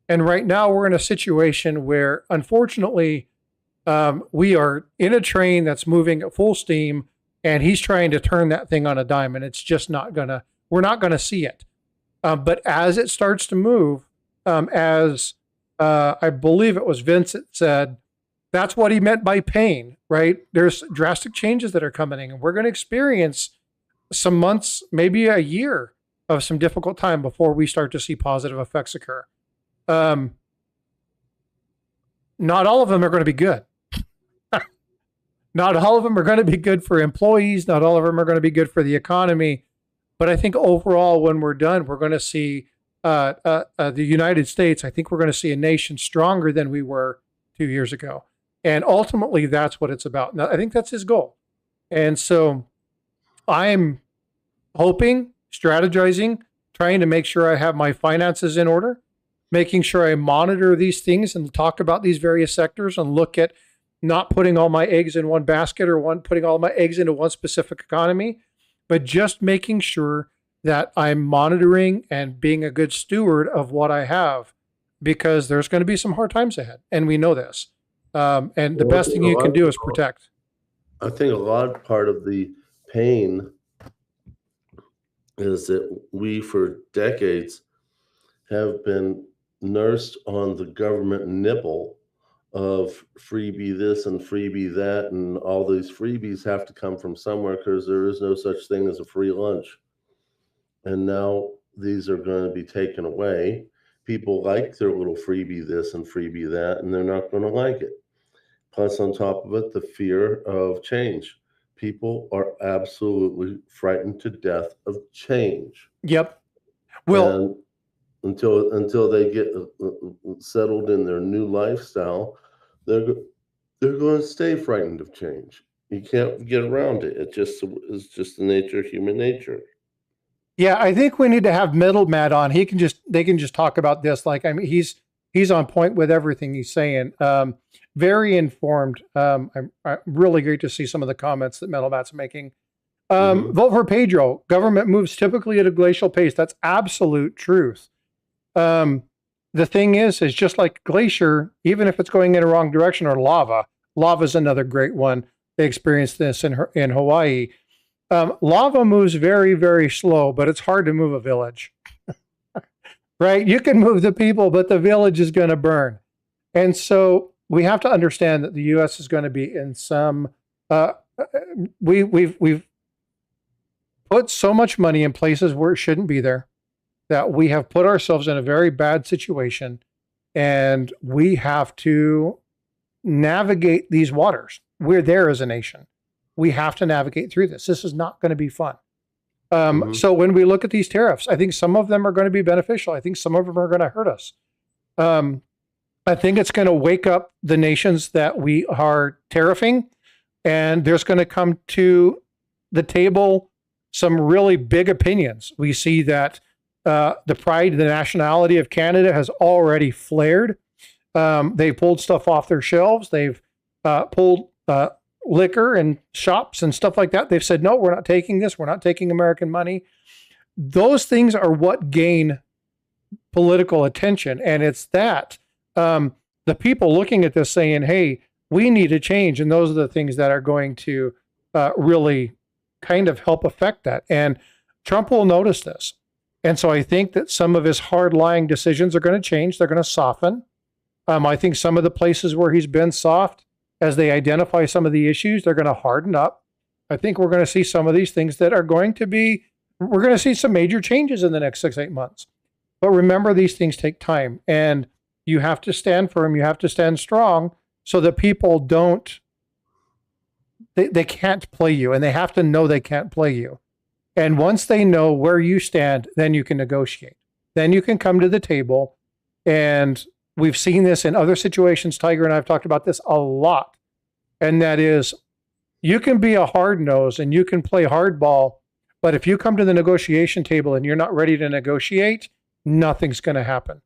And right now we're in a situation where, unfortunately, we are in a train that's moving at full steam, and he's trying to turn that thing on a dime, and it's just we're not going to see it. But as it starts to move, as I believe it was Vincent said, that's what he meant by pain, right? There's drastic changes that are coming in, and we're going to experience some months, maybe a year of some difficult time before we start to see positive effects occur. Not all of them are going to be good. Not all of them are going to be good for employees. Not all of them are going to be good for the economy. But I think overall, when we're done, we're going to see the United States, I think we're going to see a nation stronger than we were 2 years ago. And ultimately, that's what it's about. Now, I think that's his goal. And so I'm hoping, strategizing, trying to make sure I have my finances in order, making sure I monitor these things and talk about these various sectors and look at not putting all my eggs in one basket or putting all my eggs into one specific economy, but just making sure that I'm monitoring and being a good steward of what I have, because there's going to be some hard times ahead, and we know this. And the Well, best thing you can do is protect. I think a lot part of the pain is that we, for decades, have been nursed on the government nipple of freebie this and freebie that, and all these freebies have to come from somewhere because there is no such thing as a free lunch. And now these are going to be taken away. People like their little freebie this and freebie that, and they're not going to like it. Plus, on top of it, the fear of change. People are absolutely frightened to death of change. Yep. Well, And until they get settled in their new lifestyle, they're going to stay frightened of change. You can't get around it. It's just the nature of human nature. yeah, I think we need to have Middle Matt on. They can just talk about this. Like, I mean, he's on point with everything he's saying. Very informed. I'm really great to see some of the comments that Middle Matt's making. Vote for Pedro. Government moves typically at a glacial pace. That's absolute truth. The thing is just like glacier, even if it's going in a wrong direction, or lava is another great one. They experienced this in Hawaii. Lava moves very, very slow, but it's hard to move a village, right? You can move the people, but the village is going to burn. And so we have to understand that the U.S. is going to be in some, we've put so much money in places where it shouldn't be there, that we have put ourselves in a very bad situation, and we have to navigate these waters. We're there as a nation. We have to navigate through this. This is not going to be fun. So when we look at these tariffs, I think some of them are going to be beneficial. I think some of them are going to hurt us. I think it's going to wake up the nations that we are tariffing, and there's going to come to the table some really big opinions. We see that the pride, the nationality of Canada has already flared. They've pulled stuff off their shelves. They've pulled liquor and shops and stuff like that. They've said, no, we're not taking this. We're not taking American money. Those things are what gain political attention. And it's that the people looking at this saying, hey, we need a change. And those are the things that are going to really kind of help affect that. And Trump will notice this. And so I think that some of his hard-lying decisions are going to change. They're going to soften. I think some of the places where he's been soft, as they identify some of the issues, they're going to harden up. I think we're going to see some of these things that are going to be, we're going to see some major changes in the next 6-8 months. But remember, these things take time, and you have to stand firm. You have to stand strong so that people don't, they can't play you, and they have to know they can't play you. And once they know where you stand, then you can negotiate. Then you can come to the table. And we've seen this in other situations. Tiger and I have talked about this a lot. And that is, you can be a hard nose and you can play hardball, but if you come to the negotiation table and you're not ready to negotiate, nothing's going to happen.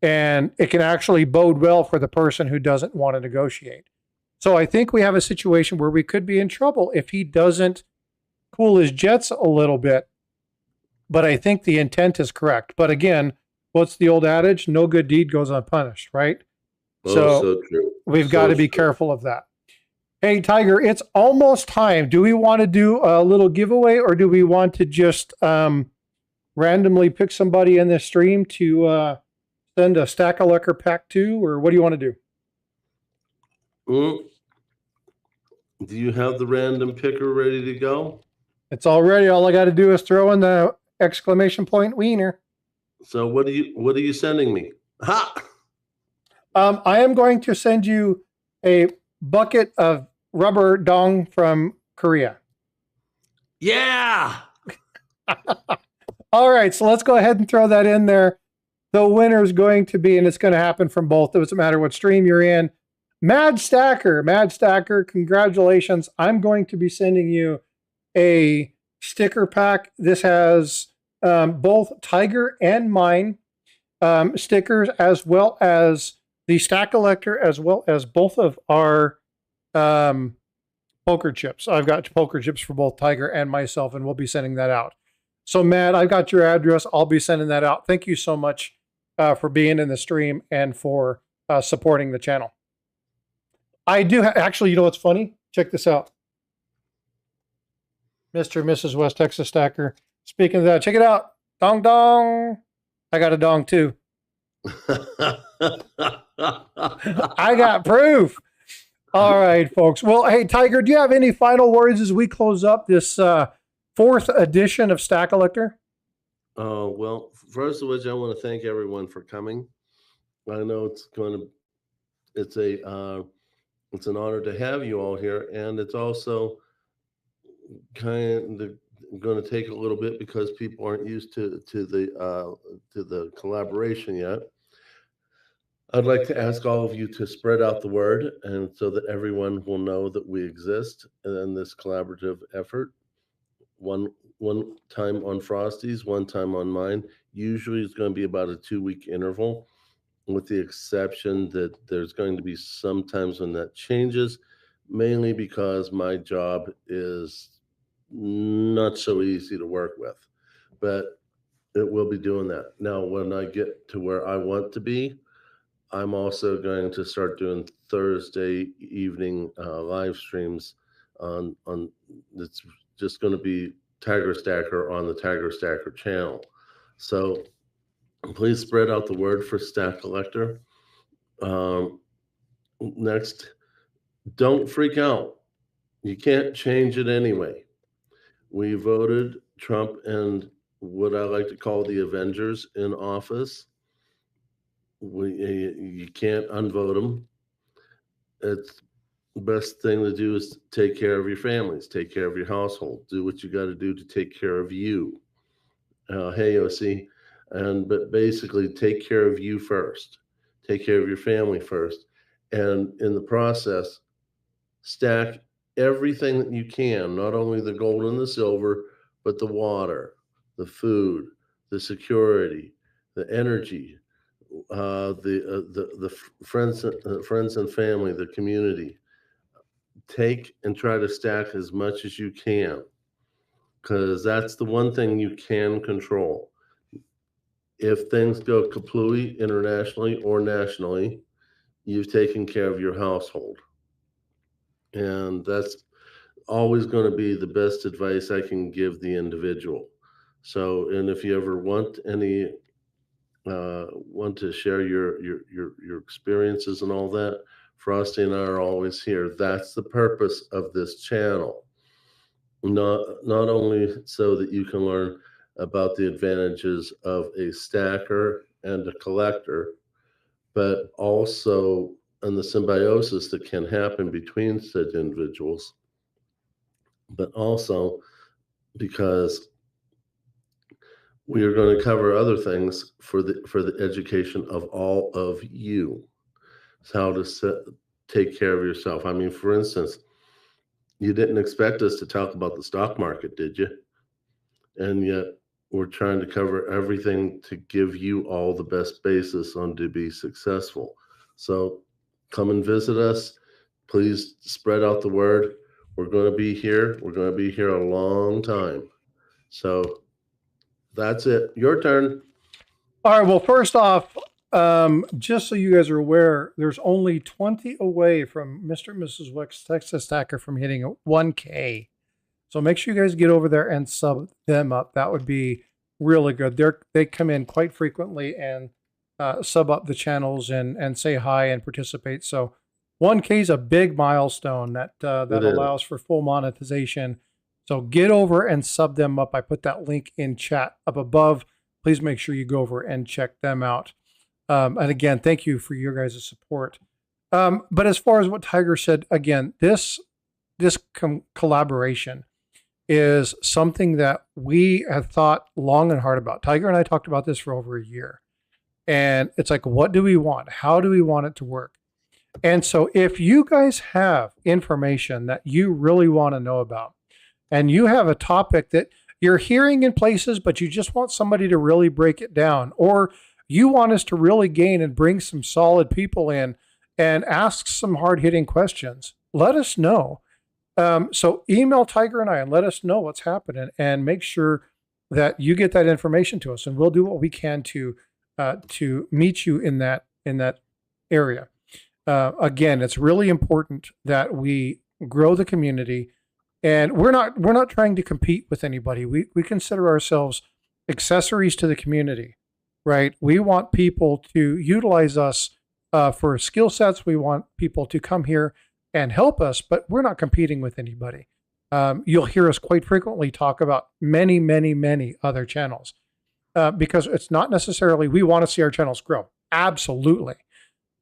And it can actually bode well for the person who doesn't want to negotiate. So I think we have a situation where we could be in trouble if he doesn't cool his jets a little bit. But I think the intent is correct. But again, what's the old adage? No good deed goes unpunished, right? So true. We've got to be careful of that. Hey, Tiger, it's almost time. Do we want to do a little giveaway, or do we want to just randomly pick somebody in the stream to send a Stack-A-Lector Pack 2, or what do you want to do? Do you have the random picker ready to go? It's all ready. All I got to do is throw in the exclamation point wiener. So what are you sending me? Ha! I am going to send you a bucket of rubber dong from Korea. Yeah! All right, so let's go ahead and throw that in there. The winner is going to be, and it's going to happen from both. It doesn't matter what stream you're in. Mad Stacker, congratulations. I'm going to be sending you a sticker pack. This has both Tiger and mine stickers, as well as the Stack-A-Lector, as well as both of our poker chips. I've got poker chips for both Tiger and myself, and we'll be sending that out. So, Matt, I've got your address. I'll be sending that out. Thank you so much for being in the stream and for supporting the channel. I do actually, you know what's funny? Check this out. Mr. and Mrs. West Texas Stacker. Speaking of that, check it out. Dong dong. I got a dong too. I got proof. All right, folks. Well, hey, Tiger, do you have any final words as we close up this fourth edition of Stack-A-Lector? Well, first of which, I want to thank everyone for coming. I know it's an honor to have you all here, and it's also kind of going to take a little bit because people aren't used to the collaboration yet. I'd like to ask all of you to spread out the word, and so that everyone will know that we exist in this collaborative effort. One time on Frosty's, one time on mine. Usually it's going to be about a 2-week interval, with the exception that there's going to be some times when that changes, mainly because my job is not so easy to work with. But it will be doing that. Now, when I get to where I want to be, I'm also going to start doing Thursday evening live streams on it's just going to be Tiger Stacker on the Tiger Stacker channel. So please spread out the word for Stack-A-Lector. Next, don't freak out. You can't change it anyway. We voted Trump and what I like to call the Avengers in office. You can't unvote them. It's the best thing to do is take care of your families, take care of your household, do what you got to do to take care of you. Hey, OC, but basically take care of you first, take care of your family first, and in the process, stack everything that you can, not only the gold and the silver, but the water, the food, the security, the energy, the friends and family, the community. Take and try to stack as much as you can, because that's the one thing you can control. If things go kaplooey internationally or nationally, you've taken care of your household. And that's always going to be the best advice I can give the individual. So, and if you ever want to share your experiences and all that, Frosty and I are always here. That's the purpose of this channel. Not only so that you can learn about the advantages of a stacker and a collector, but also in the symbiosis that can happen between said individuals, but also because we are going to cover other things for the education of all of you. It's how to take care of yourself. I mean, for instance, you didn't expect us to talk about the stock market, did you? And yet we're trying to cover everything to give you all the best basis on to be successful. So come and visit us. Please spread out the word. We're going to be here. We're going to be here a long time. So that's it. Your turn. All right. Well, first off, just so you guys are aware, there's only 20 away from Mr. and Mrs. West Texas Stacker from hitting 1K. So make sure you guys get over there and sub them up. That would be really good. They come in quite frequently and sub up the channels and say hi and participate. So 1K is a big milestone that allows for full monetization. So get over and sub them up. I put that link in chat up above. Please make sure you go over and check them out. And again, thank you for your guys' support. But as far as what Tiger said, again, this collaboration is something that we have thought long and hard about. Tiger and I talked about this for over a year. And it's like, what do we want? How do we want it to work? And so if you guys have information that you really want to know about, and you have a topic that you're hearing in places, but you just want somebody to really break it down, or you want us to really gain and bring some solid people in and ask some hard-hitting questions, let us know. So email Tiger and I and let us know what's happening, and make sure that you get that information to us, and we'll do what we can to meet you in that area. Again, it's really important that we grow the community, and we're not trying to compete with anybody. We consider ourselves accessories to the community, right? We want people to utilize us for skill sets. We want people to come here and help us, but we're not competing with anybody. You'll hear us quite frequently talk about many, many, many other channels because it's not necessarily we want to see our channels grow. Absolutely.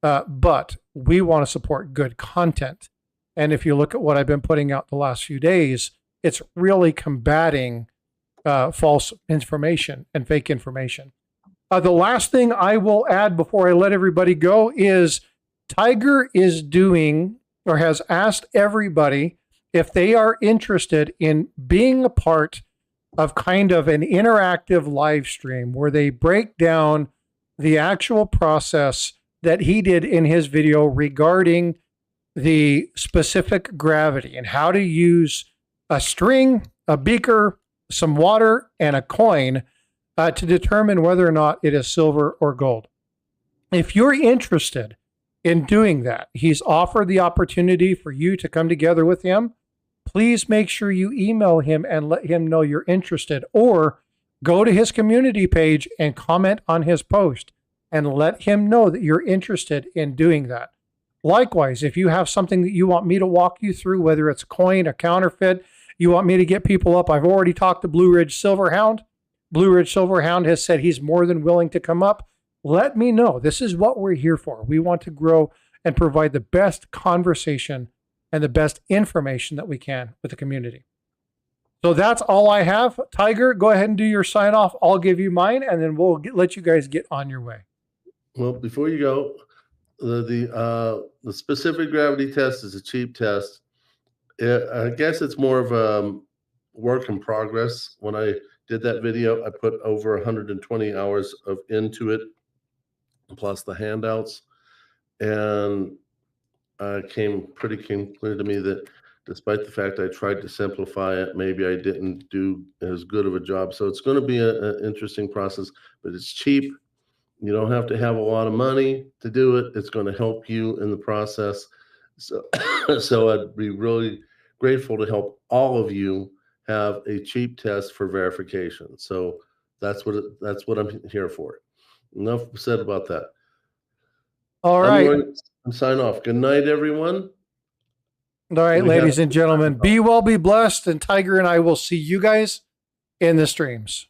But we want to support good content. And if you look at what I've been putting out the last few days, it's really combating false information and fake information. The last thing I will add before I let everybody go is Tiger is doing or has asked everybody if they are interested in being a part of kind of an interactive live stream where they break down the actual process that he did in his video regarding the specific gravity and how to use a string, a beaker, some water, and a coin to determine whether or not it is silver or gold. If you're interested in doing that, he's offered the opportunity for you to come together with him. Please make sure you email him and let him know you're interested, or go to his community page and comment on his post and let him know that you're interested in doing that. Likewise, if you have something that you want me to walk you through, whether it's a coin, a counterfeit, you want me to get people up. I've already talked to Blue Ridge Silverhound. Blue Ridge Silverhound has said he's more than willing to come up. Let me know. This is what we're here for. We want to grow and provide the best conversation and the best information that we can with the community. So that's all I have. Tiger, go ahead and do your sign off. I'll give you mine, and then we'll let you guys get on your way. Well, before you go, the specific gravity test is a cheap test. I guess it's more of a work in progress. When I did that video, I put over 120 hours into it, plus the handouts, and came clear to me that despite the fact I tried to simplify it, maybe I didn't do as good of a job. So it's going to be an interesting process, but it's cheap. You don't have to have a lot of money to do it. It's going to help you in the process. So, so I'd be really grateful to help all of you have a cheap test for verification. So that's what I'm here for. Enough said about that. All right. I'm sign off. Good night, everyone. All right, ladies and gentlemen, be well, be blessed, and Tiger and I will see you guys in the streams.